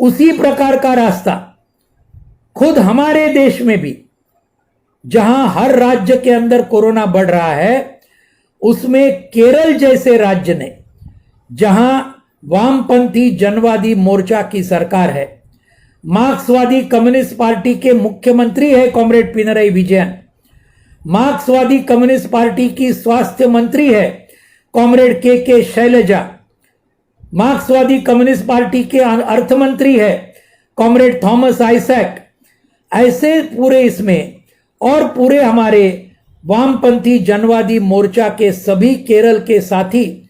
उसी प्रकार का रास्ता खुद हमारे देश में भी, जहां हर राज्य के अंदर कोरोना बढ़ रहा है, उसमें केरल जैसे राज्य ने, जहां वामपंथी जनवादी मोर्चा की सरकार है, मार्क्सवादी कम्युनिस्ट पार्टी के मुख्यमंत्री है कॉमरेड पिनरई विजयन, मार्क्सवादी कम्युनिस्ट पार्टी की स्वास्थ्य मंत्री है कॉमरेड के शैलजा, मार्क्सवादी कम्युनिस्ट पार्टी के अर्थ मंत्री है कॉमरेड थॉमस आइजैक, ऐसे पूरे इसमें और पूरे हमारे वामपंथी जनवादी मोर्चा के सभी केरल के साथी,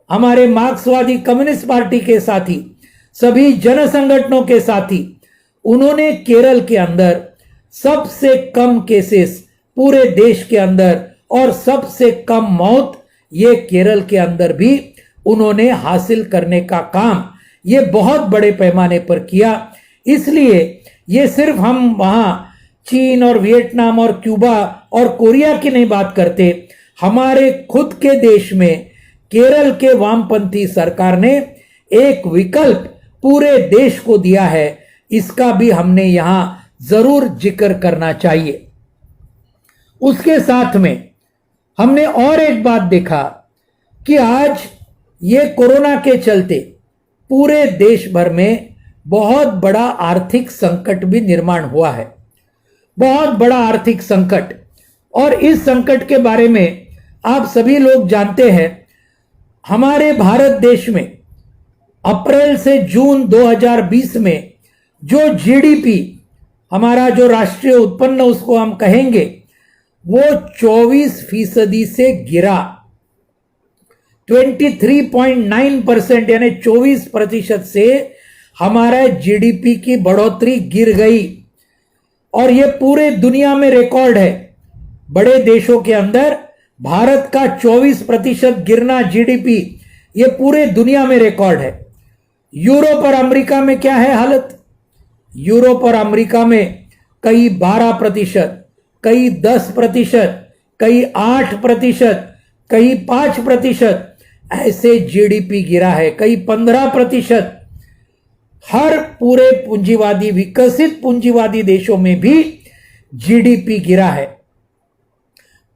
हमारे मार्क्सवादी कम्युनिस्ट पार्टी के साथी, सभी जन संगठनों के साथी, उन्होंने केरल के अंदर सबसे कम केसेस पूरे देश के अंदर और सबसे कम मौत ये केरल के अंदर भी उन्होंने हासिल करने का काम ये बहुत बड़े पैमाने पर किया। इसलिए ये सिर्फ हम वहां चीन और वियतनाम और क्यूबा और कोरिया की नहीं बात करते, हमारे खुद के देश में केरल के वामपंथी सरकार ने एक विकल्प पूरे देश को दिया है, इसका भी हमने यहां जरूर जिक्र करना चाहिए। उसके साथ में हमने और एक बात देखा कि आज ये कोरोना के चलते पूरे देश भर में बहुत बड़ा आर्थिक संकट भी निर्माण हुआ है, बहुत बड़ा आर्थिक संकट। और इस संकट के बारे में आप सभी लोग जानते हैं, हमारे भारत देश में अप्रैल से जून 2020 में जो जीडीपी, हमारा जो राष्ट्रीय उत्पन्न उसको हम कहेंगे, वो 24% से गिरा, 23.9% यानी 24% से हमारा जीडीपी की बढ़ोतरी गिर गई। और ये पूरे दुनिया में रिकॉर्ड है, बड़े देशों के अंदर भारत का 24% गिरना जीडीपी, ये पूरे दुनिया में रिकॉर्ड है। यूरोप और अमेरिका में क्या है हालत? यूरोप और अमेरिका में कई 12%, कई 10%, कई 8%, कई 5%, ऐसे जीडीपी गिरा है, कई 15%। हर पूरे पूंजीवादी, विकसित पूंजीवादी देशों में भी जीडीपी गिरा है।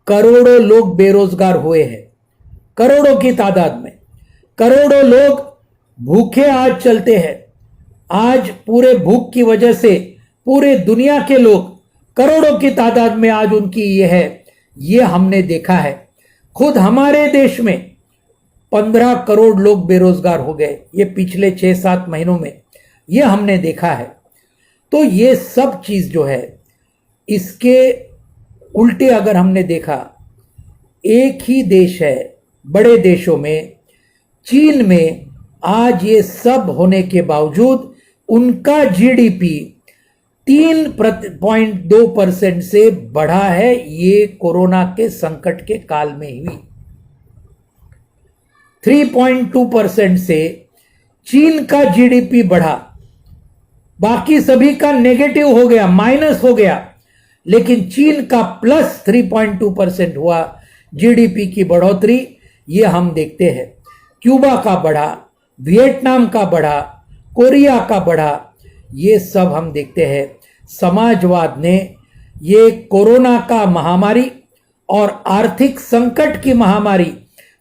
करोड़ों लोग बेरोजगार हुए हैं, करोड़ों की तादाद में, करोड़ों लोग भूखे आज चलते हैं। आज पूरे भूख की वजह से पूरे दुनिया के लोग करोड़ों की तादाद में आज उनकी ये है, ये हमने देखा है। खुद हमारे देश में 15 करोड़ लोग बेरोजगार हो गए ये पिछले 6-7 महीनों में, ये हमने देखा है। तो ये सब चीज जो है, इसके उल्टे अगर हमने देखा, एक ही देश है बड़े देशों में, चीन में आज ये सब होने के बावजूद उनका जीडीपी 3.2% से बढ़ा है, ये कोरोना के संकट के काल में ही 3.2% से चीन का जीडीपी बढ़ा। बाकी सभी का नेगेटिव हो गया, माइनस हो गया, लेकिन चीन का प्लस 3.2% हुआ जीडीपी की बढ़ोतरी, ये हम देखते हैं। क्यूबा का बढ़ा, वियतनाम का बढ़ा, कोरिया का बढ़ा, ये सब हम देखते हैं। समाजवाद ने ये कोरोना का महामारी और आर्थिक संकट की महामारी,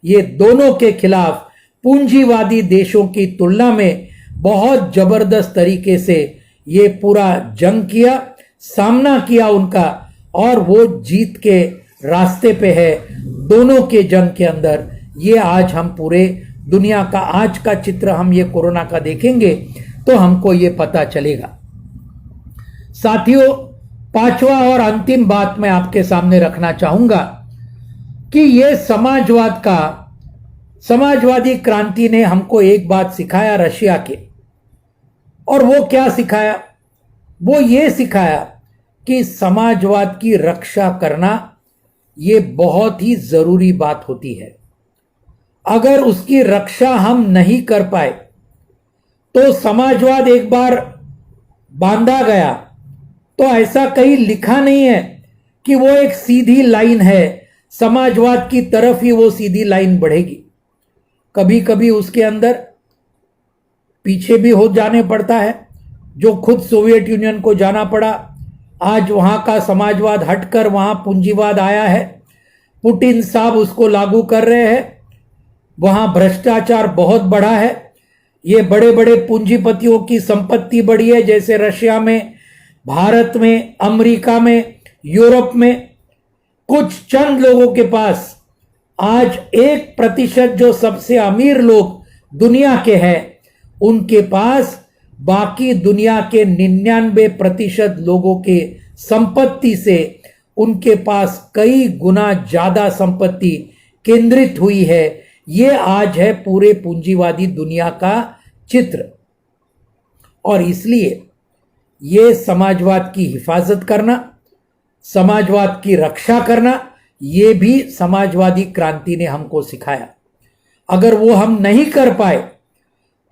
ये दोनों के खिलाफ पूंजीवादी देशों की तुलना में बहुत जबरदस्त तरीके से ये पूरा जंग किया, सामना किया उनका, और वो जीत के रास्ते पे है। दोनों के जंग के अंदर ये आज हम पूरे दुनिया का आज का चित्र हम ये कोरोना का देखेंगे तो हमको ये पता चलेगा। साथियों, पांचवा और अंतिम बात मैं आपके सामने रखना चाहूंगा कि ये समाजवादी क्रांति ने हमको एक बात सिखाया रशिया के, और वो क्या सिखाया? वो ये सिखाया कि समाजवाद की रक्षा करना ये बहुत ही जरूरी बात होती है। अगर उसकी रक्षा हम नहीं कर पाए तो समाजवाद एक बार बांधा गया तो ऐसा कहीं लिखा नहीं है कि वो एक सीधी लाइन है, समाजवाद की तरफ ही वो सीधी लाइन बढ़ेगी। कभी कभी उसके अंदर पीछे भी हो जाने पड़ता है जो खुद सोवियत यूनियन को जाना पड़ा, आज वहां का समाजवाद हटकर वहां पूंजीवाद आया है। पुतिन साहब उसको लागू कर रहे हैं। वहां भ्रष्टाचार बहुत बढ़ा है। ये बड़े बड़े पूंजीपतियों की संपत्ति बढ़ी है, जैसे रशिया में, भारत में, अमेरिका में, यूरोप में। कुछ चंद लोगों के पास आज 1% जो सबसे अमीर लोग दुनिया के हैं, उनके पास बाकी दुनिया के 99% लोगों के संपत्ति से उनके पास कई गुना ज्यादा संपत्ति केंद्रित हुई है। ये आज है पूरे पूंजीवादी दुनिया का चित्र। और इसलिए ये समाजवाद की हिफाजत करना, समाजवाद की रक्षा करना, ये भी समाजवादी क्रांति ने हमको सिखाया। अगर वो हम नहीं कर पाए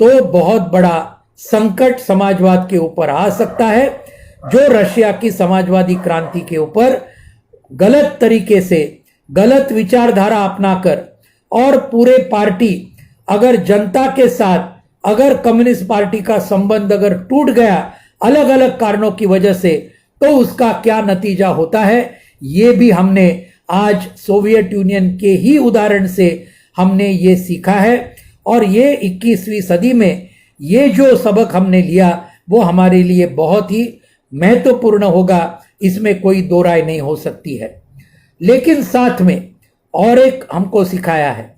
तो बहुत बड़ा संकट समाजवाद के ऊपर आ सकता है, जो रशिया की समाजवादी क्रांति के ऊपर गलत तरीके से, गलत विचारधारा अपनाकर और पूरे पार्टी, अगर जनता के साथ अगर कम्युनिस्ट पार्टी का संबंध अगर टूट गया अलग अलग कारणों की वजह से, तो उसका क्या नतीजा होता है, ये भी हमने आज सोवियत यूनियन के ही उदाहरण से हमने ये सीखा है। और ये 21वीं सदी में ये जो सबक हमने लिया वो हमारे लिए बहुत ही महत्वपूर्ण होगा, इसमें कोई दो राय नहीं हो सकती है। लेकिन साथ में और एक हमको सिखाया है,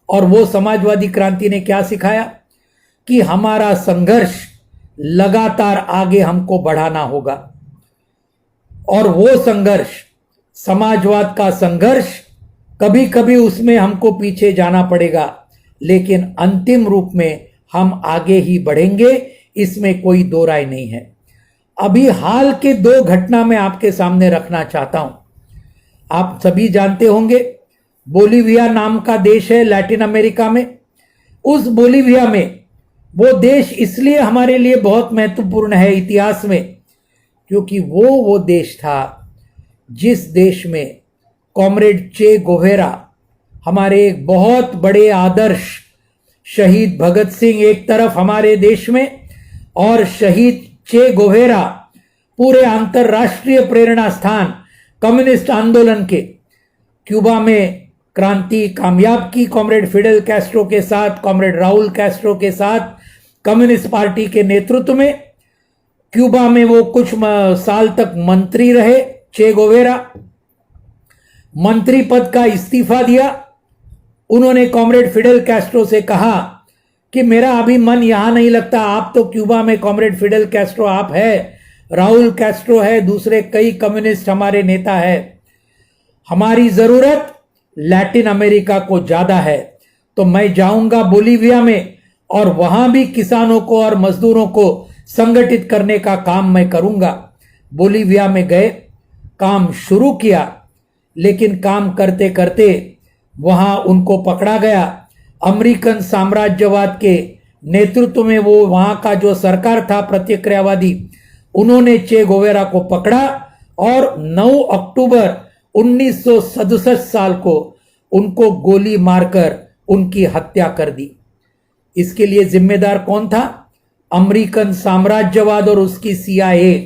और वो समाजवादी क्रांति ने क्या सिखाया कि हमारा संघर्ष लगातार आगे हमको बढ़ाना होगा। और वो संघर्ष, समाजवाद का संघर्ष, कभी कभी उसमें हमको पीछे जाना पड़ेगा, लेकिन अंतिम रूप में हम आगे ही बढ़ेंगे, इसमें कोई दो राय नहीं है। अभी हाल के 2 घटना मैं आपके सामने रखना चाहता हूं। आप सभी जानते होंगे, बोलीविया नाम का देश है लैटिन अमेरिका में। उस बोलीविया में, वो देश इसलिए हमारे लिए बहुत महत्वपूर्ण है इतिहास में, क्योंकि वो देश था जिस देश में कॉमरेड चे गोवेरा, हमारे एक बहुत बड़े आदर्श शहीद भगत सिंह एक तरफ हमारे देश में, और शहीद चे गोवेरा पूरे अंतरराष्ट्रीय प्रेरणा स्थान कम्युनिस्ट आंदोलन के, क्यूबा में क्रांति कामयाब की कॉमरेड फिडेल कैस्ट्रो के साथ, कॉमरेड राउल कैस्ट्रो के साथ, कम्युनिस्ट पार्टी के नेतृत्व में। क्यूबा में वो कुछ साल तक मंत्री रहे चे गोवेरा। मंत्री पद का इस्तीफा दिया। उन्होंने कॉमरेड फिडेल कैस्ट्रो से कहा कि मेरा अभी मन यहां नहीं लगता, आप तो क्यूबा में कॉमरेड फिडेल कैस्ट्रो आप है, राउल कैस्ट्रो है, दूसरे कई कम्युनिस्ट हमारे नेता है, हमारी जरूरत लैटिन अमेरिका को ज्यादा है, तो मैं जाऊंगा बोलीविया में और वहां भी किसानों को और मजदूरों को संगठित करने का काम मैं करूंगा। बोलीविया में गए, काम शुरू किया, लेकिन काम करते करते वहां उनको पकड़ा गया। अमेरिकन साम्राज्यवाद के नेतृत्व में वो वहां का जो सरकार था प्रतिक्रियावादी, उन्होंने चे गोवेरा को पकड़ा और 9 अक्टूबर 1967 साल को उनको गोली मारकर उनकी हत्या कर दी। इसके लिए जिम्मेदार कौन था? अमेरिकन साम्राज्यवाद और उसकी CIA,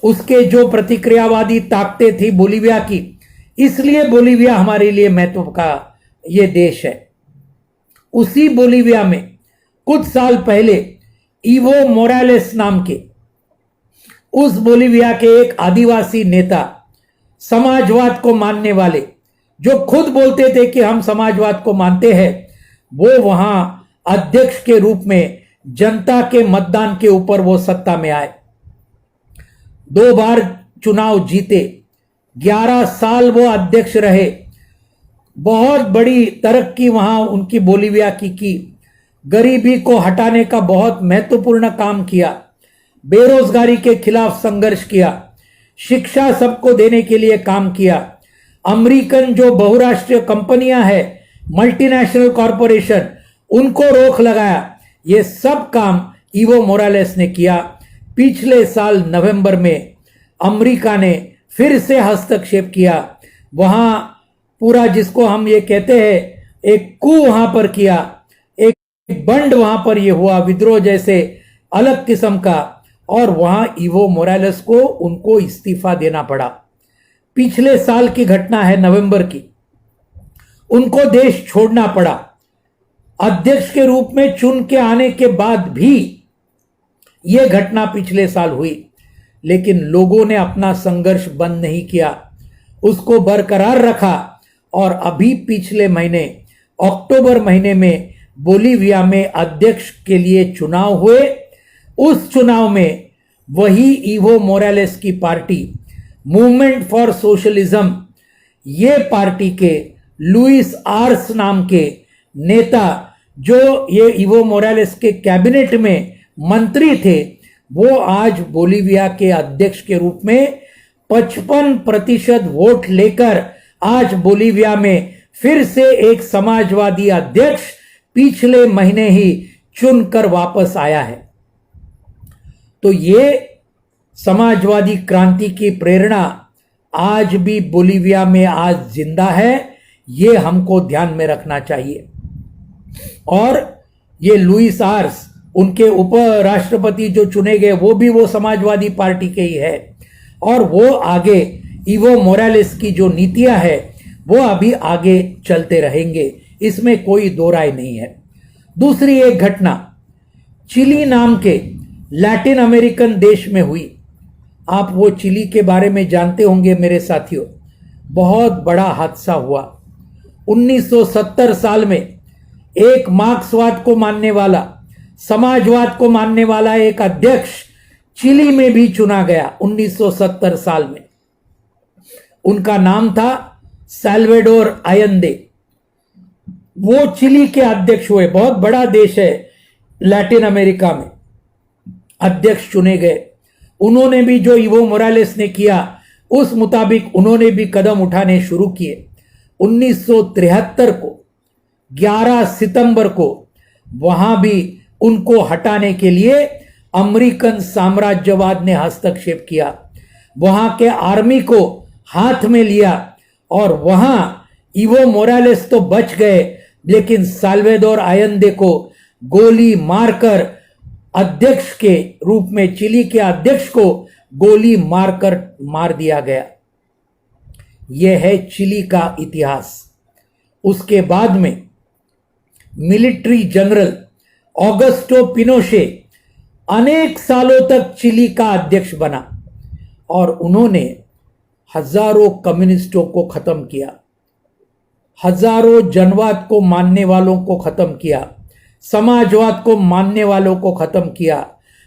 उसके जो प्रतिक्रियावादी ताकतें थी बोलीविया की। इसलिए बोलीविया हमारे लिए महत्व का ये देश है। उसी बोलीविया में कुछ साल पहले इवो मोरालेस नाम के, उस बोलीविया के एक आदिवासी नेता, समाजवाद को मानने वाले, जो खुद बोलते थे कि हम समाजवाद को मानते हैं, वो वहां अध्यक्ष के रूप में जनता के मतदान के ऊपर वो सत्ता में आए। 2 बार चुनाव जीते, 11 साल वो अध्यक्ष रहे। बहुत बड़ी तरक्की वहां उनकी बोलीविया की। गरीबी को हटाने का बहुत महत्वपूर्ण काम किया, बेरोजगारी के खिलाफ संघर्ष किया, शिक्षा सबको देने के लिए काम किया। अमेरिकन जो बहुराष्ट्रीय कंपनियां हैं, मल्टीनेशनल कॉरपोरेशन, उनको रोक लगाया। ये सब काम इवो मोरालेस ने किया। पिछले साल नवंबर में अमेरिका ने फिर से हस्तक्षेप किया। वहां पूरा, जिसको हम ये कहते हैं, एक कू वहां पर किया, एक बंड वहां पर ये हुआ, विद्रोह जैसे अलग किस्म का, और वहां इवो मोरालेस को उनको इस्तीफा देना पड़ा। पिछले साल की घटना है, नवंबर की। उनको देश छोड़ना पड़ा। अध्यक्ष के रूप में चुन के आने के बाद भी यह घटना पिछले साल हुई, लेकिन लोगों ने अपना संघर्ष बंद नहीं किया, उसको बरकरार रखा। और अभी पिछले महीने अक्टूबर महीने में बोलीविया में अध्यक्ष के लिए चुनाव हुए। उस चुनाव में वही इवो मोरालेस की पार्टी मूवमेंट फॉर सोशलिज्म, ये पार्टी के लुइस आर्स नाम के नेता, जो ये इवो मोरालेस के कैबिनेट में मंत्री थे, वो आज बोलीविया के अध्यक्ष के रूप में 55% वोट लेकर आज बोलीविया में फिर से एक समाजवादी अध्यक्ष पिछले महीने ही चुनकर वापस आया है। तो ये समाजवादी क्रांति की प्रेरणा आज भी बोलीविया में आज जिंदा है, ये हमको ध्यान में रखना चाहिए। और ये लुइस आर्स, उनके उपराष्ट्रपति जो चुने गए, वो समाजवादी पार्टी के ही है। और वो आगे इवो मोरालेस की जो नीतियां है वो अभी आगे चलते रहेंगे, इसमें कोई दो राय नहीं है। दूसरी एक घटना चिली नाम के लैटिन अमेरिकन देश में हुई। आप वो चिली के बारे में जानते होंगे मेरे साथियों। बहुत बड़ा हादसा हुआ। 1970 साल में एक मार्क्सवाद को मानने वाला, समाजवाद को मानने वाला एक अध्यक्ष चिली में भी चुना गया 1970 साल में। उनका नाम था साल्वाडोर आयंदे। वो चिली के अध्यक्ष हुए। बहुत बड़ा देश है लैटिन अमेरिका में। अध्यक्ष चुने गए। उन्होंने भी जो इवो मोरालेस ने किया उस मुताबिक उन्होंने भी कदम उठाने शुरू किए। 1973 को 11 सितंबर को वहां भी उनको हटाने के लिए अमेरिकन साम्राज्यवाद ने हस्तक्षेप किया। वहां के आर्मी को हाथ में लिया और वहां इवो मोरालेस तो बच गए, लेकिन साल्वाडोर आयंदे को गोली मारकर, अध्यक्ष के रूप में चिली के अध्यक्ष को गोली मारकर मार दिया गया। यह है चिली का इतिहास। उसके बाद में मिलिट्री जनरल ऑगस्टो पिनोशे अनेक सालों तक चिली का अध्यक्ष बना और उन्होंने हजारों कम्युनिस्टों को खत्म किया, हजारों जनवाद को मानने वालों को खत्म किया, समाजवाद को मानने वालों को खत्म किया,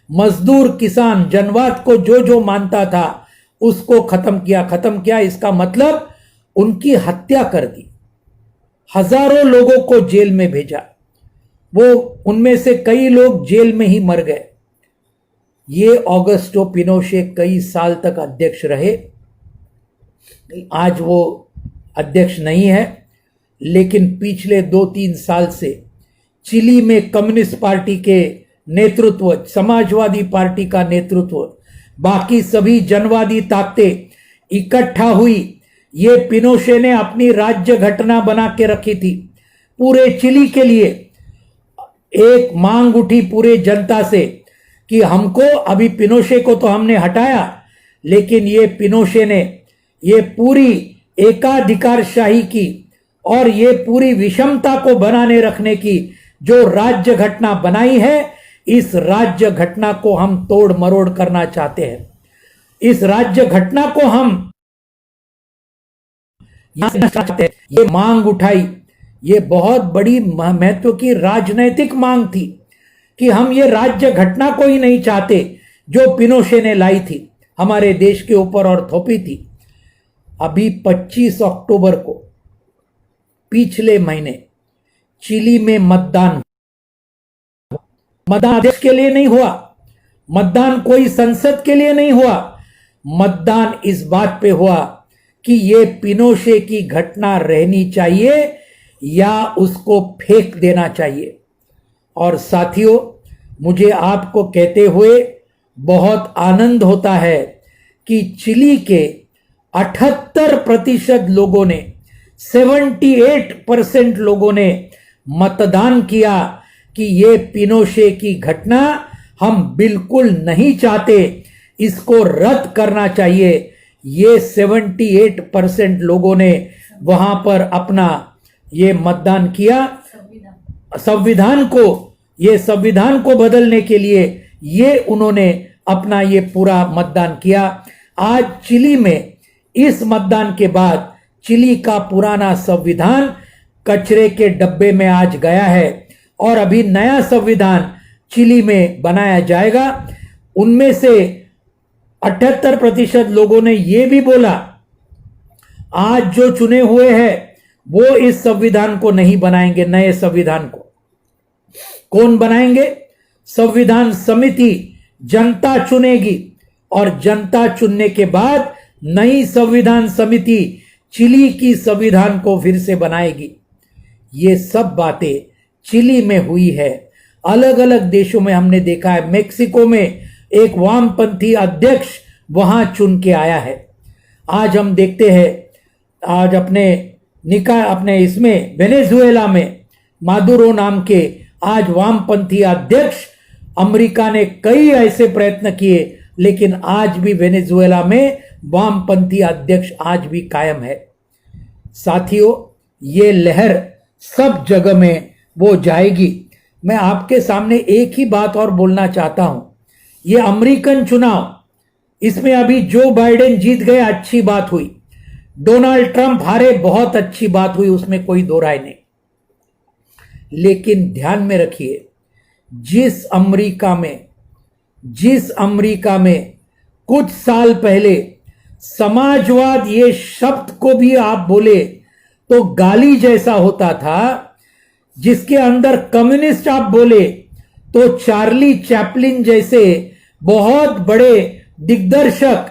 मजदूर किसान जनवाद को जो जो मानता था उसको खत्म किया। इसका मतलब उनकी हत्या कर दी, हजारों लोगों को जेल में भेजा। वो उनमें से कई लोग जेल में ही मर गए। ये ऑगस्टो पिनोशे कई साल तक अध्यक्ष रहे। आज वो अध्यक्ष नहीं है, लेकिन पिछले 2-3 साल से चिली में कम्युनिस्ट पार्टी के नेतृत्व, समाजवादी पार्टी का नेतृत्व, बाकी सभी जनवादी ताकतें इकट्ठा हुई। ये पिनोशे ने अपनी राज्य घटना बना के रखी थी। पूरे चिली के लिए एक मांग उठी पूरे जनता से कि हमको, अभी पिनोशे को तो हमने हटाया, लेकिन ये पिनोशे ने ये पूरी एकाधिकारशाही की और ये पूरी विषमता को बनाने रखने की जो राज्य घटना बनाई है, इस राज्य घटना को हम तोड़ मरोड़ करना चाहते हैं। इस राज्य घटना को हम चाहते हैं। ये मांग उठाई, ये बहुत बड़ी महत्व की राजनैतिक मांग थी कि हम ये राज्य घटना को ही नहीं चाहते जो पिनोशे ने लाई थी हमारे देश के ऊपर और थोपी थी। अभी 25 अक्टूबर को पिछले महीने चिली में मतदान देश के लिए नहीं हुआ, मतदान कोई संसद के लिए नहीं हुआ। मतदान इस बात पे हुआ कि ये पिनोशे की घटना रहनी चाहिए या उसको फेंक देना चाहिए। और साथियों, मुझे आपको कहते हुए बहुत आनंद होता है कि चिली के 78% लोगों ने, 78% लोगों ने मतदान किया कि ये पिनोशे की घटना हम बिल्कुल नहीं चाहते, इसको रद्द करना चाहिए। ये 78% लोगों ने वहां पर अपना ये मतदान किया। संविधान को बदलने के लिए ये उन्होंने अपना ये पूरा मतदान किया। आज चिली में इस मतदान के बाद चिली का पुराना संविधान कचरे के डब्बे में आज गया है और अभी नया संविधान चिली में बनाया जाएगा। उनमें से 78% लोगों ने यह भी बोला आज जो चुने हुए हैं वो इस संविधान को नहीं बनाएंगे। नए संविधान को कौन बनाएंगे? संविधान समिति जनता चुनेगी और जनता चुनने के बाद नई संविधान समिति चिली की संविधान को फिर से बनाएगी। ये सब बातें चिली में हुई है। अलग अलग देशों में हमने देखा है। मेक्सिको में एक वामपंथी अध्यक्ष वहां चुन के आया है। आज हम देखते हैं आज अपने इसमें वेनेजुएला में मादुरो नाम के आज वामपंथी अध्यक्ष, अमेरिका ने कई ऐसे प्रयत्न किए लेकिन आज भी वेनेजुएला में वामपंथी अध्यक्ष आज भी कायम है। साथियों, ये लहर सब जगह में वो जाएगी। मैं आपके सामने एक ही बात और बोलना चाहता हूं। ये अमेरिकन चुनाव, इसमें अभी जो बाइडेन जीत गए, अच्छी बात हुई। डोनाल्ड ट्रंप हारे, बहुत अच्छी बात हुई, उसमें कोई दो राय नहीं। लेकिन ध्यान में रखिए, जिस अमेरिका में कुछ साल पहले समाजवाद ये शब्द को भी आप बोले तो गाली जैसा होता था, जिसके अंदर कम्युनिस्ट आप बोले तो चार्ली चैपलिन जैसे बहुत बड़े दिग्दर्शक,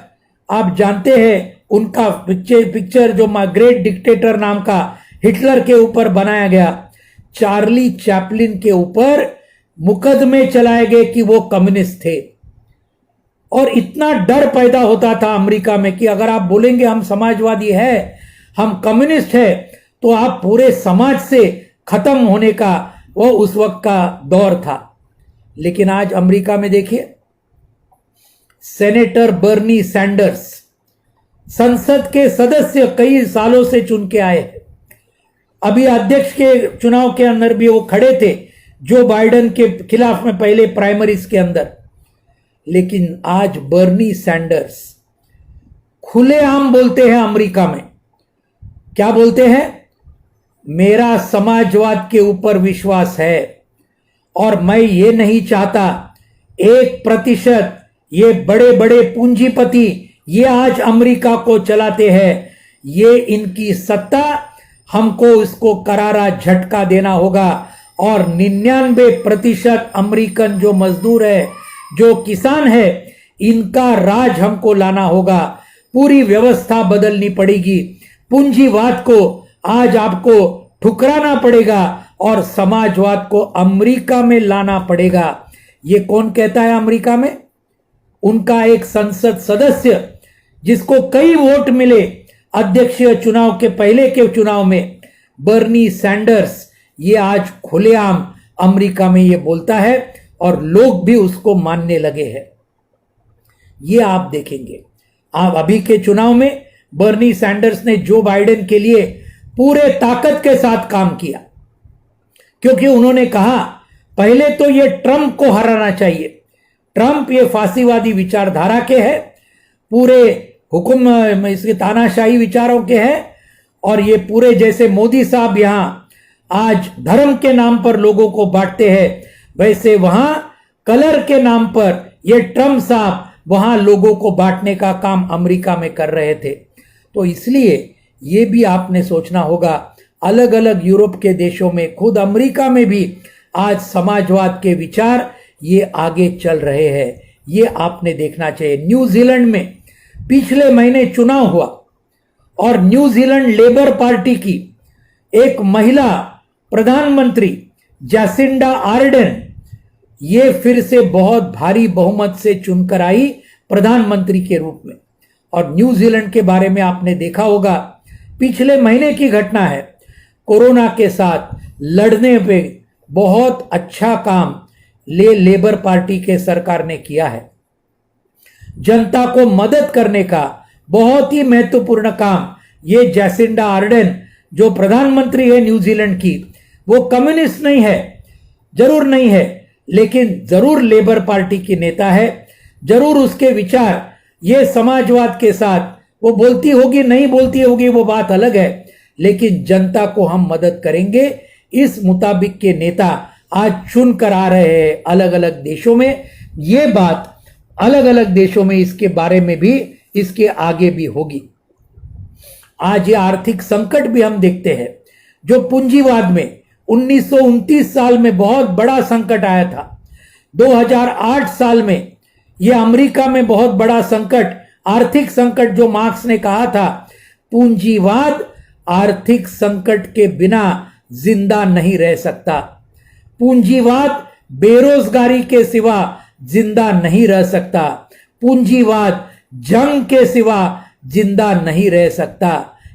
आप जानते हैं उनका पिक्चर जो ग्रेट डिक्टेटर नाम का हिटलर के ऊपर बनाया गया, चार्ली चैपलिन के ऊपर मुकदमे चलाए गए कि वो कम्युनिस्ट थे। और इतना डर पैदा होता था अमेरिका में कि अगर आप बोलेंगे हम समाजवादी है, हम कम्युनिस्ट है, तो आप पूरे समाज से खत्म होने का वो उस वक्त का दौर था। लेकिन आज अमेरिका में देखिए, सेनेटर बर्नी सैंडर्स संसद के सदस्य कई सालों से चुन के आए हैं। अभी अध्यक्ष के चुनाव के अंदर भी वो खड़े थे जो बाइडेन के खिलाफ में पहले प्राइमरीज के अंदर। लेकिन आज बर्नी सैंडर्स खुलेआम बोलते हैं अमेरिका में, क्या बोलते हैं? मेरा समाजवाद के ऊपर विश्वास है और मैं ये नहीं चाहता 1% ये बड़े बड़े पूंजीपति ये आज अमेरिका को चलाते हैं, ये इनकी सत्ता, हमको इसको करारा झटका देना होगा। और 99% अमेरिकन जो मजदूर है, जो किसान है, इनका राज हमको लाना होगा। पूरी व्यवस्था बदलनी पड़ेगी। पूंजीवाद को आज आपको ठुकराना पड़ेगा और समाजवाद को अमेरिका में लाना पड़ेगा। ये कौन कहता है अमेरिका में? उनका एक संसद सदस्य जिसको कई वोट मिले अध्यक्षीय चुनाव के पहले के चुनाव में, बर्नी सैंडर्स, ये आज खुलेआम अमेरिका में ये बोलता है और लोग भी उसको मानने लगे हैं। ये आप देखेंगे। आप अभी के चुनाव में बर्नी सैंडर्स ने जो बाइडेन के लिए पूरे ताकत के साथ काम किया, क्योंकि उन्होंने कहा पहले तो ये ट्रंप को हराना चाहिए। ट्रंप ये फांसीवादी विचारधारा के है, पूरे हुक्म इसके तानाशाही विचारों के हैं, और ये पूरे जैसे मोदी साहब यहां आज धर्म के नाम पर लोगों को बांटते हैं, वैसे वहां कलर के नाम पर ये ट्रंप साहब वहां लोगों को बांटने का काम अमेरिका में कर रहे थे। तो इसलिए ये भी आपने सोचना होगा, अलग अलग यूरोप के देशों में, खुद अमेरिका में भी आज समाजवाद के विचार ये आगे चल रहे हैं। ये आपने देखना चाहिए। न्यूजीलैंड में पिछले महीने चुनाव हुआ और न्यूजीलैंड लेबर पार्टी की एक महिला प्रधानमंत्री जैसिंडा आर्डन ये फिर से बहुत भारी बहुमत से चुनकर आई प्रधानमंत्री के रूप में। और न्यूजीलैंड के बारे में आपने देखा होगा, पिछले महीने की घटना है, कोरोना के साथ लड़ने पे बहुत अच्छा काम लेबर पार्टी के सरकार ने किया है। जनता को मदद करने का बहुत ही महत्वपूर्ण काम ये जैसिंडा आर्डेन जो प्रधानमंत्री है न्यूजीलैंड की, वो कम्युनिस्ट नहीं है, जरूर नहीं है, लेकिन जरूर लेबर पार्टी की नेता है। जरूर उसके विचार ये समाजवाद के साथ, वो बोलती होगी नहीं बोलती होगी वो बात अलग है, लेकिन जनता को हम मदद करेंगे इस मुताबिक के नेता आज चुन कर आ रहे हैं अलग अलग देशों में। ये बात अलग अलग देशों में इसके बारे में भी, इसके आगे भी होगी। आज ये आर्थिक संकट भी हम देखते हैं जो पूंजीवाद में 1929 साल में बहुत बड़ा संकट आया था। 2008 साल में ये अमेरिका में बहुत बड़ा संकट, आर्थिक संकट, जो मार्क्स ने कहा था पूंजीवाद आर्थिक संकट के बिना जिंदा नहीं रह सकता, पूंजीवाद बेरोजगारी के सिवा जिंदा नहीं रह सकता, पूंजीवाद जंग के सिवा जिंदा नहीं रह सकता।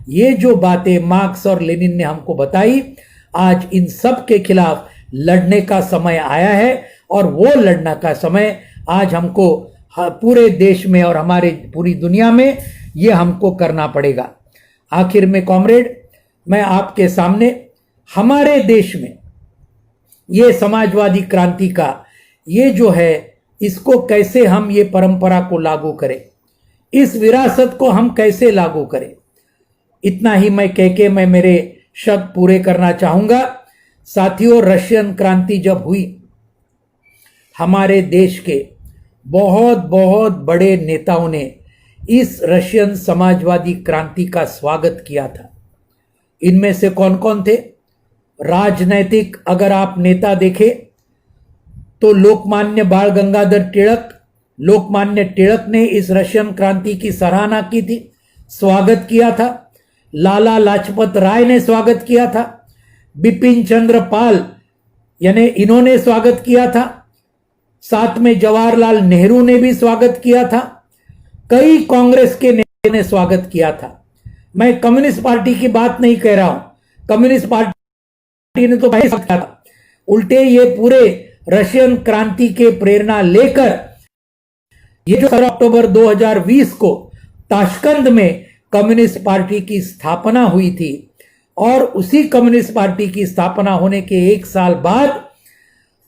ये जो बातें मार्क्स और लेनिन ने हमको बताई, आज इन सब के खिलाफ लड़ने का समय आया है और वो लड़ने का समय आज हमको पूरे देश में और हमारे पूरी दुनिया में ये हमको करना पड़ेगा। आखिर में कॉमरेड, मैं आपके सामने हमारे देश में ये समाजवादी क्रांति का ये जो है, इसको कैसे हम ये परंपरा को लागू करें, इस विरासत को हम कैसे लागू करें, इतना ही मैं कह के मैं मेरे शब्द पूरे करना चाहूंगा। साथियों, रशियन क्रांति जब हुई, हमारे देश के बहुत बहुत बड़े नेताओं ने इस रशियन समाजवादी क्रांति का स्वागत किया था। इनमें से कौन कौन थे? राजनैतिक अगर आप नेता देखें तो लोकमान्य बाल गंगाधर तिलक, लोकमान्य तिलक ने इस रशियन क्रांति की सराहना की थी, स्वागत किया था। लाला लाजपत राय ने स्वागत किया था, बिपिन चंद्र पाल यानी इन्होंने स्वागत किया था, साथ में जवाहरलाल नेहरू ने भी स्वागत किया था, कई कांग्रेस के नेताओं ने स्वागत किया था। मैं कम्युनिस्ट पार्टी की बात नहीं कह रहा हूं, कम्युनिस्ट पार्टी ने तो किया था, उल्टे ये पूरे रशियन क्रांति के प्रेरणा लेकर ये जो 17 अक्टूबर 2020 को ताशकंद में कम्युनिस्ट पार्टी की स्थापना हुई थी, और उसी कम्युनिस्ट पार्टी की स्थापना होने के एक साल बाद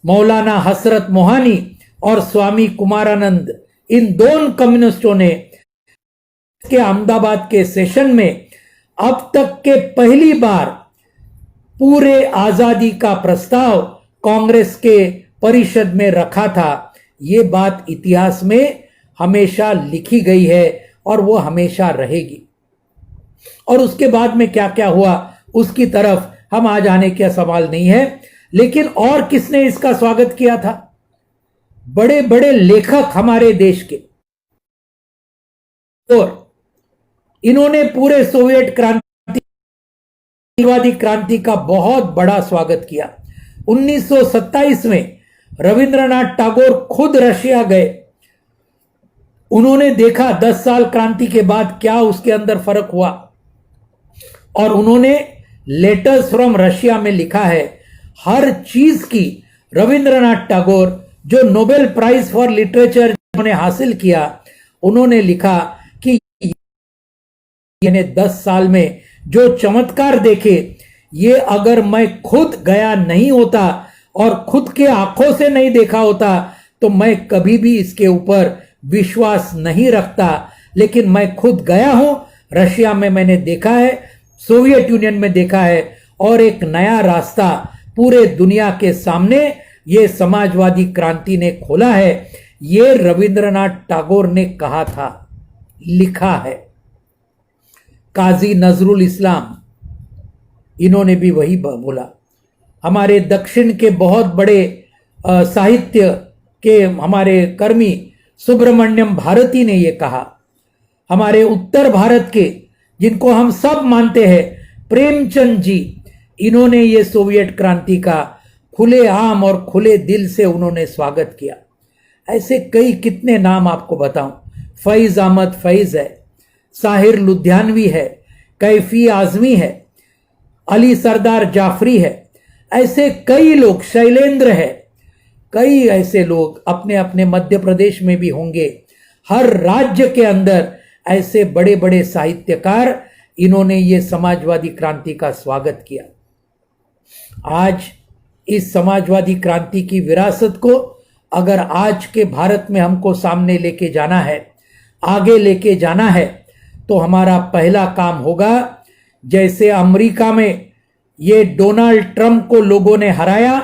मौलाना हसरत मोहानी और स्वामी कुमारानंद, इन दोनों कम्युनिस्टों ने के अहमदाबाद के सेशन में अब तक के पहली बार पूरे आजादी का प्रस्ताव कांग्रेस के परिषद में रखा था। ये बात इतिहास में हमेशा लिखी गई है और वो हमेशा रहेगी। और उसके बाद में क्या क्या हुआ उसकी तरफ हम आ जाने का सवाल नहीं है, लेकिन और किसने इसका स्वागत किया था? बड़े बड़े लेखक हमारे देश के, और इन्होंने पूरे सोवियत क्रांतिवादी क्रांति का बहुत बड़ा स्वागत किया। 1927 में रविंद्रनाथ टैगोर खुद रशिया गए, उन्होंने देखा 10 साल क्रांति के बाद क्या उसके अंदर फर्क हुआ, और उन्होंने लेटर्स फ्रॉम रशिया में लिखा है हर चीज की। रविंद्रनाथ टैगोर जो नोबेल प्राइज फॉर लिटरेचर उन्होंने हासिल किया, उन्होंने लिखा कि यानी 10 साल में जो चमत्कार देखे, ये अगर मैं खुद गया नहीं होता और खुद के आंखों से नहीं देखा होता तो मैं कभी भी इसके ऊपर विश्वास नहीं रखता। लेकिन मैं खुद गया हूं, रशिया में मैंने देखा है, सोवियत यूनियन में देखा है, और एक नया रास्ता पूरे दुनिया के सामने ये समाजवादी क्रांति ने खोला है। ये रविंद्रनाथ टैगोर ने कहा था, लिखा है। काजी नजरुल इस्लाम, इन्होंने भी वही बोला। हमारे दक्षिण के बहुत बड़े साहित्य के हमारे कर्मी सुब्रमण्यम भारती ने ये कहा। हमारे उत्तर भारत के, जिनको हम सब मानते हैं, प्रेमचंद जी, इन्होंने ये सोवियत क्रांति का खुले आम और खुले दिल से उन्होंने स्वागत किया। ऐसे कई कितने नाम आपको बताऊं, फैज अहमद फैज है, साहिर लुधियानवी है, कैफी आजमी है, अली सरदार जाफरी है, ऐसे कई लोग, शैलेंद्र है, कई ऐसे लोग अपने अपने मध्य प्रदेश में भी होंगे, हर राज्य के अंदर ऐसे बड़े बड़े साहित्यकार, इन्होंने ये समाजवादी क्रांति का स्वागत किया। आज इस समाजवादी क्रांति की विरासत को अगर आज के भारत में हमको सामने लेके जाना है, आगे लेके जाना है, तो हमारा पहला काम होगा, जैसे अमेरिका में ये डोनाल्ड ट्रंप को लोगों ने हराया,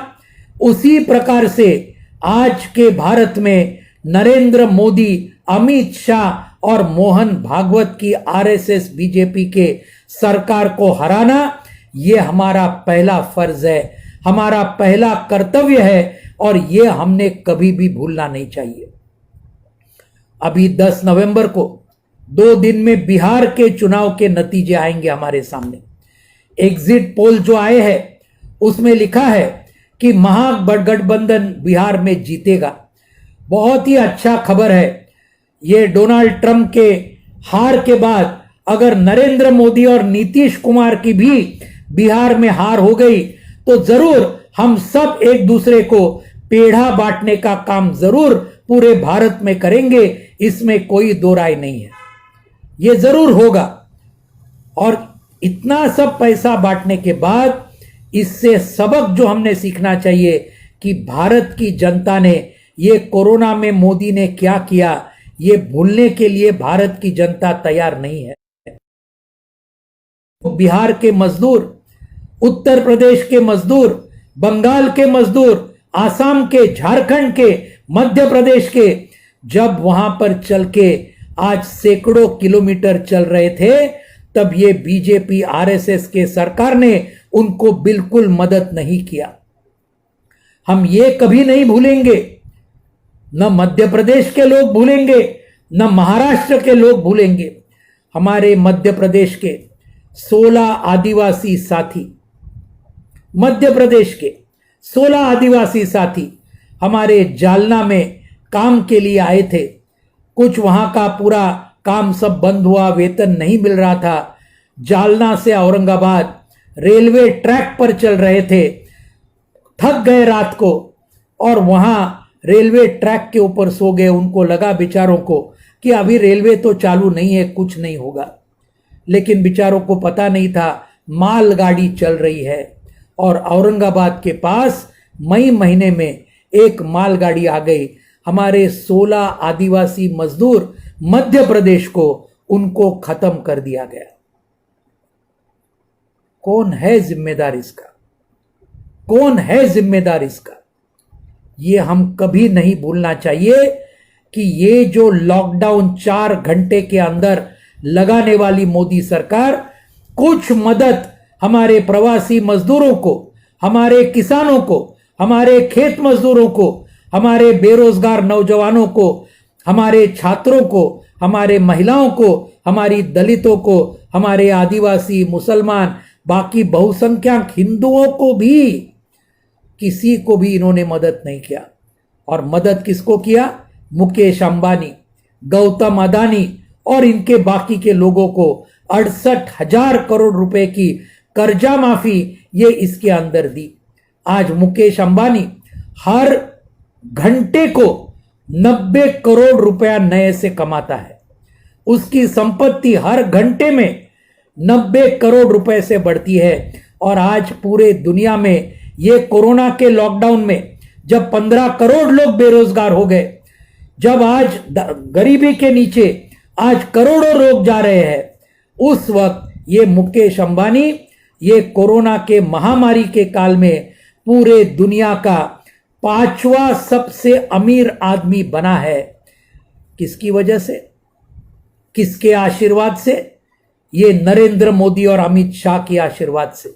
उसी प्रकार से आज के भारत में नरेंद्र मोदी, अमित शाह और मोहन भागवत की आरएसएस बीजेपी के सरकार को हराना, ये हमारा पहला फर्ज है, हमारा पहला कर्तव्य है, और ये हमने कभी भी भूलना नहीं चाहिए। अभी 10 नवंबर को 2 दिन में बिहार के चुनाव के नतीजे आएंगे हमारे सामने। एग्जिट पोल जो आए हैं उसमें लिखा है कि महागठबंधन बिहार में जीतेगा। बहुत ही अच्छा खबर है। ये डोनाल्ड ट्रंप के हार के बाद अगर नरेंद्र मोदी और नीतीश कुमार की भी बिहार में हार हो गई तो जरूर हम सब एक दूसरे को पेढ़ा बांटने का काम जरूर पूरे भारत में करेंगे, इसमें कोई दो राय नहीं है, ये जरूर होगा। और इतना सब पैसा बांटने के बाद इससे सबक जो हमने सीखना चाहिए कि भारत की जनता ने ये कोरोना में मोदी ने क्या किया, ये भूलने के लिए भारत की जनता तैयार नहीं है। बिहार के मजदूर, उत्तर प्रदेश के मजदूर, बंगाल के मजदूर, आसाम के, झारखंड के, मध्य प्रदेश के, जब वहां पर चल के आज सैकड़ों किलोमीटर चल रहे थे, तब ये बीजेपी आरएसएस के सरकार ने उनको बिल्कुल मदद नहीं किया। हम ये कभी नहीं भूलेंगे, न मध्य प्रदेश के लोग भूलेंगे, न महाराष्ट्र के लोग भूलेंगे। हमारे मध्य प्रदेश के 16 आदिवासी साथी, मध्य प्रदेश के 16 आदिवासी साथी हमारे जालना में काम के लिए आए थे। कुछ वहां का पूरा काम सब बंद हुआ, वेतन नहीं मिल रहा था। जालना से औरंगाबाद रेलवे ट्रैक पर चल रहे थे, थक गए रात को और वहां रेलवे ट्रैक के ऊपर सो गए। उनको लगा बेचारों को कि अभी रेलवे तो चालू नहीं है, कुछ नहीं होगा, लेकिन बेचारों को पता नहीं था मालगाड़ी चल रही है। और औरंगाबाद के पास मई महीने में एक मालगाड़ी आ गई। हमारे 16 आदिवासी मजदूर मध्य प्रदेश को, उनको खत्म कर दिया गया। कौन है जिम्मेदार इसका? कौन है जिम्मेदार इसका? ये हम कभी नहीं भूलना चाहिए कि ये जो लॉकडाउन 4 घंटे के अंदर लगाने वाली मोदी सरकार, कुछ मदद हमारे प्रवासी मजदूरों को, हमारे किसानों को, हमारे खेत मजदूरों को, हमारे बेरोजगार नौजवानों को, हमारे छात्रों को, हमारे महिलाओं को, हमारी दलितों को, हमारे आदिवासी, मुसलमान, बाकी बहुसंख्यक हिंदुओं को भी, किसी को भी इन्होंने मदद नहीं किया। और मदद किसको किया? मुकेश अंबानी, गौतम अदानी और इनके बाकी के लोगों को 68,000 करोड़ रुपए की कर्जा माफी ये इसके अंदर दी। आज मुकेश अंबानी हर घंटे को 90 करोड़ रुपया नए से कमाता है। उसकी संपत्ति हर घंटे में 90 करोड़ रुपए से बढ़ती है। और आज पूरे दुनिया में ये कोरोना के लॉकडाउन में जब 15 करोड़ लोग बेरोजगार हो गए, जब आज गरीबी के नीचे आज करोड़ों लोग जा रहे हैं, उस वक्त ये मुकेश अंबानी ये कोरोना के महामारी के काल में पूरे दुनिया का 5वां सबसे अमीर आदमी बना है। किसकी वजह से? किसके आशीर्वाद से? ये नरेंद्र मोदी और अमित शाह के आशीर्वाद से।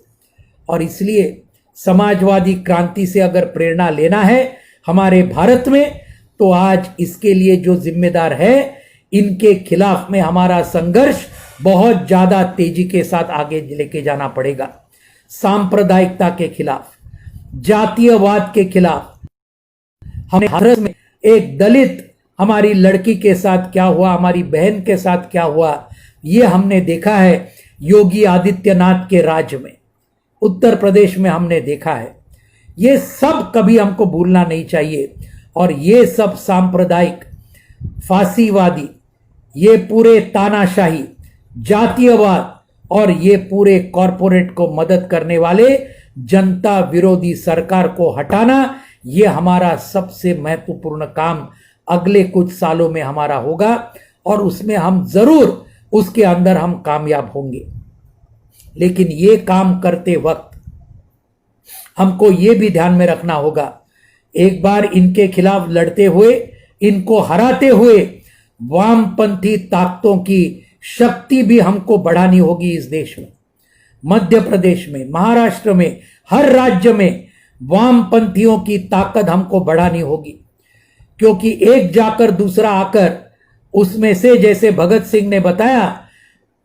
और इसलिए समाजवादी क्रांति से अगर प्रेरणा लेना है हमारे भारत में, तो आज इसके लिए जो जिम्मेदार है, इनके खिलाफ में हमारा संघर्ष बहुत ज्यादा तेजी के साथ आगे लेके जाना पड़ेगा। सांप्रदायिकता के खिलाफ, जातीयवाद के खिलाफ। हमें भारत में एक दलित हमारी लड़की के साथ क्या हुआ, हमारी बहन के साथ क्या हुआ, ये हमने देखा है योगी आदित्यनाथ के राज्य में, उत्तर प्रदेश में हमने देखा है। ये सब कभी हमको भूलना नहीं चाहिए। और ये सब सांप्रदायिक, फांसीवादी, ये पूरे तानाशाही, जातीयवाद और ये पूरे कॉरपोरेट को मदद करने वाले जनता विरोधी सरकार को हटाना, ये हमारा सबसे महत्वपूर्ण काम अगले कुछ सालों में हमारा होगा और उसमें हम जरूर उसके अंदर हम कामयाब होंगे। लेकिन ये काम करते वक्त हमको ये भी ध्यान में रखना होगा, एक बार इनके खिलाफ लड़ते हुए, इनको हराते हुए वामपंथी ताकतों की शक्ति भी हमको बढ़ानी होगी इस देश में। मध्य प्रदेश में, महाराष्ट्र में, हर राज्य में वामपंथियों की ताकत हमको बढ़ानी होगी, क्योंकि एक जाकर दूसरा आकर उसमें से, जैसे भगत सिंह ने बताया,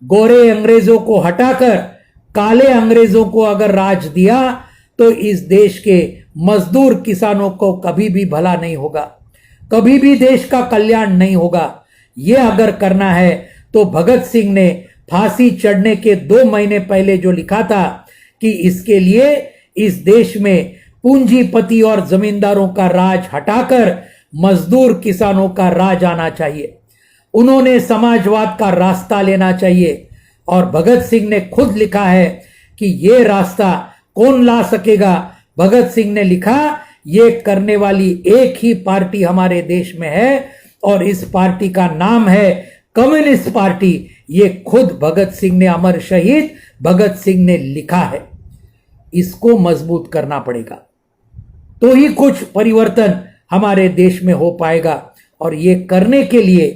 गोरे अंग्रेजों को हटाकर काले अंग्रेजों को अगर राज दिया तो इस देश के मजदूर किसानों को कभी भी भला नहीं होगा, कभी भी देश का कल्याण नहीं होगा। यह अगर करना है तो भगत सिंह ने फांसी चढ़ने के 2 महीने पहले जो लिखा था कि इसके लिए इस देश में पूंजीपति और जमींदारों का राज हटाकर मजदूर किसानों का राज आना चाहिए। उन्होंने समाजवाद का रास्ता लेना चाहिए और भगत सिंह ने खुद लिखा है कि यह रास्ता कौन ला सकेगा। भगत सिंह ने लिखा, ये करने वाली एक ही पार्टी हमारे देश में है और इस पार्टी का नाम है कम्युनिस्ट पार्टी। ये खुद भगत सिंह ने, अमर शहीद भगत सिंह ने लिखा है। इसको मजबूत करना पड़ेगा तो ही कुछ परिवर्तन हमारे देश में हो पाएगा। और ये करने के लिए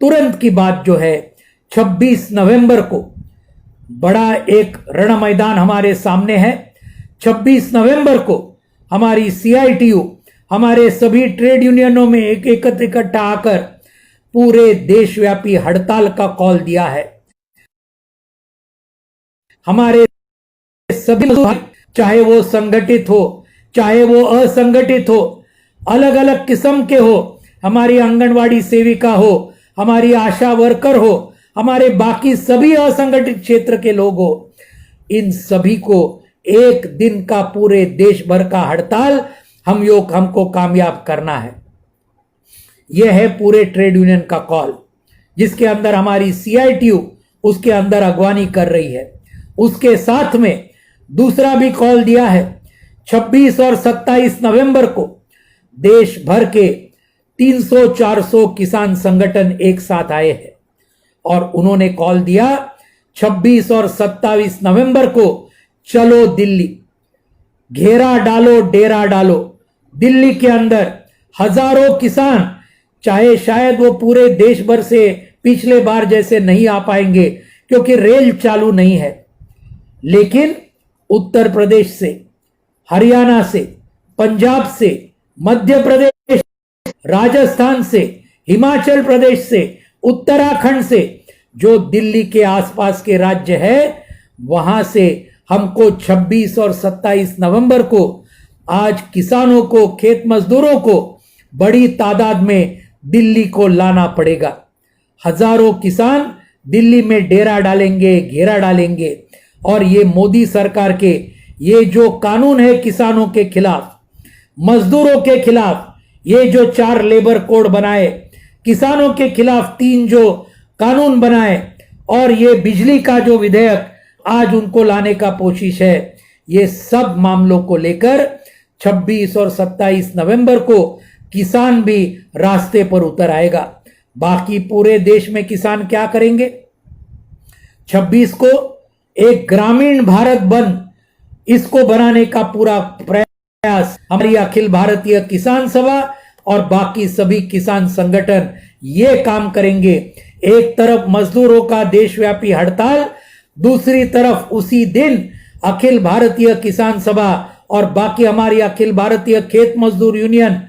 तुरंत की बात जो है, 26 नवंबर को बड़ा एक रण मैदान हमारे सामने है। 26 नवंबर को हमारी CITU हमारे सभी ट्रेड यूनियनों में इकट्ठा आकर पूरे देशव्यापी हड़ताल का कॉल दिया है। हमारे सभी, चाहे वो संगठित हो चाहे वो असंगठित हो, अलग अलग किस्म के हो, हमारी आंगनवाड़ी सेविका हो, हमारी आशा वर्कर हो, हमारे बाकी सभी असंगठित क्षेत्र के लोग हो, इन सभी को एक दिन का पूरे देश भर का हड़ताल हमको कामयाब करना है। यह है पूरे ट्रेड यूनियन का कॉल, जिसके अंदर हमारी CITU उसके अंदर अगवानी कर रही है। उसके साथ में दूसरा भी कॉल दिया है। 26 और 27 नवंबर को देश भर के 300-400 किसान संगठन एक साथ आए हैं और उन्होंने कॉल दिया, 26 और 27 नवंबर को चलो दिल्ली, घेरा डालो, डेरा डालो। दिल्ली के अंदर हजारों किसान, चाहे शायद वो पूरे देश भर से पिछले बार जैसे नहीं आ पाएंगे क्योंकि रेल चालू नहीं है, लेकिन उत्तर प्रदेश से, हरियाणा से, पंजाब से, मध्य प्रदेश, राजस्थान से, हिमाचल प्रदेश से, उत्तराखंड से, जो दिल्ली के आसपास के राज्य है, वहां से हमको 26 और 27 नवंबर को आज किसानों को, खेत मजदूरों को बड़ी तादाद में दिल्ली को लाना पड़ेगा। हजारों किसान दिल्ली में डेरा डालेंगे, घेरा डालेंगे और ये मोदी सरकार के ये जो कानून है किसानों के खिलाफ, मजदूरों के खिलाफ, ये जो 4 लेबर कोड बनाए, किसानों के खिलाफ 3 जो कानून बनाए और ये बिजली का जो विधेयक आज उनको लाने का कोशिश है, ये सब मामलों को लेकर 26 और 27 नवंबर को किसान भी रास्ते पर उतर आएगा। बाकी पूरे देश में किसान क्या करेंगे? 26 को एक ग्रामीण भारत बंद, इसको बनाने का पूरा प्रयास हमारी अखिल भारतीय किसान सभा और बाकी सभी किसान संगठन ये काम करेंगे। एक तरफ मजदूरों का देशव्यापी हड़ताल, दूसरी तरफ उसी दिन अखिल भारतीय किसान सभा और बाकी हमारी अखिल भारतीय खेत मजदूर यूनियन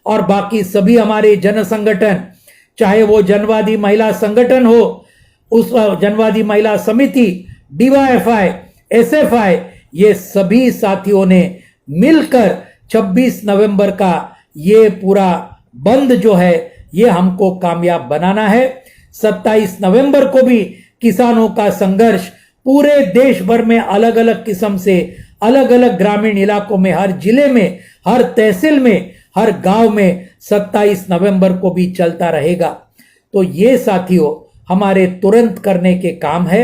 और बाकी सभी हमारे जन संगठन, चाहे वो जनवादी महिला संगठन हो, उस जनवादी महिला समिति, DYFI, SFI, ये सभी साथियों ने मिलकर 26 नवंबर का ये पूरा बंद जो है ये हमको कामयाब बनाना है। 27 नवंबर को भी किसानों का संघर्ष पूरे देश भर में अलग अलग किस्म से अलग अलग ग्रामीण इलाकों में, हर जिले में, हर तहसील में, हर गांव में 27 नवंबर को भी चलता रहेगा। तो ये साथियों हमारे तुरंत करने के काम है।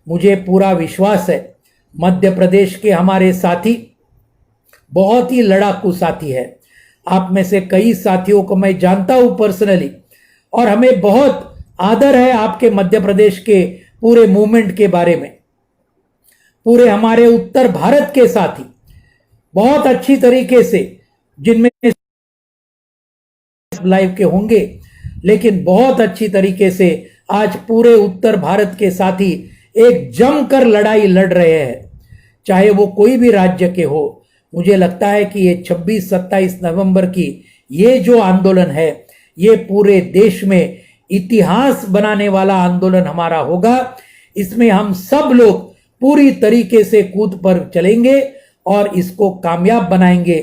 मुझे पूरा विश्वास है मध्य प्रदेश के हमारे साथी बहुत ही लड़ाकू साथी है। आप में से कई साथियों को मैं जानता हूं पर्सनली, और हमें बहुत आदर है आपके मध्य प्रदेश के पूरे मूवमेंट के बारे में। पूरे हमारे उत्तर भारत के साथी बहुत अच्छी तरीके से, जिनमें लाइव के होंगे, लेकिन बहुत अच्छी तरीके से आज पूरे उत्तर भारत के साथी एक जमकर लड़ाई लड़ रहे हैं, चाहे वो कोई भी राज्य के हो। मुझे लगता है कि ये 26-27 नवंबर की ये जो आंदोलन है, ये पूरे देश में इतिहास बनाने वाला आंदोलन हमारा होगा। इसमें हम सब लोग पूरी तरीके से कूद पर चलेंगे और इसको कामयाब बनाएंगे।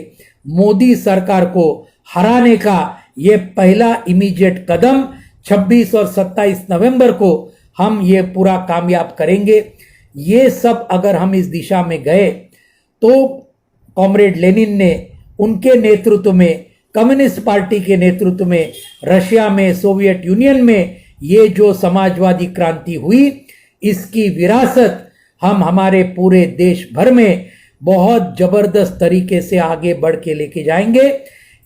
मोदी सरकार को हराने का ये पहला इमीडिएट कदम 26 और 27 नवंबर को हम ये पूरा कामयाब करेंगे। ये सब अगर हम इस दिशा में गए तो कॉमरेड लेनिन ने, उनके नेतृत्व में, कम्युनिस्ट पार्टी के नेतृत्व में, रशिया में, सोवियत यूनियन में ये जो समाजवादी क्रांति हुई, इसकी विरासत हम हमारे पूरे देश भर में बहुत जबरदस्त तरीके से आगे बढ़ के लेके जाएंगे।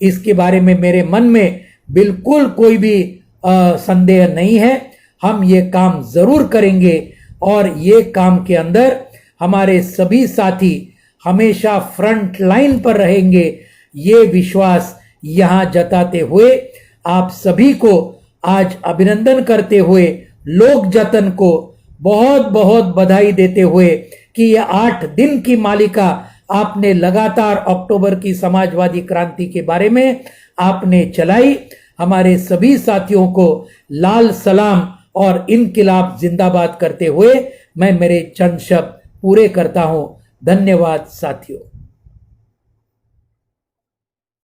इसके बारे में मेरे मन में बिल्कुल कोई भी संदेह नहीं है। हम ये काम जरूर करेंगे और ये काम के अंदर हमारे सभी साथी हमेशा फ्रंट लाइन पर रहेंगे, ये विश्वास यहां जताते हुए आप सभी को आज अभिनंदन करते हुए, लोक जतन को बहुत बहुत बधाई देते हुए कि ये 8 दिन की मालिका आपने लगातार अक्टूबर की समाजवादी क्रांति के बारे में आपने चलाई। हमारे सभी साथियों को लाल सलाम और इनकिलाब जिंदाबाद करते हुए मैं मेरे चंद शब्द पूरे करता हूं। धन्यवाद साथियों।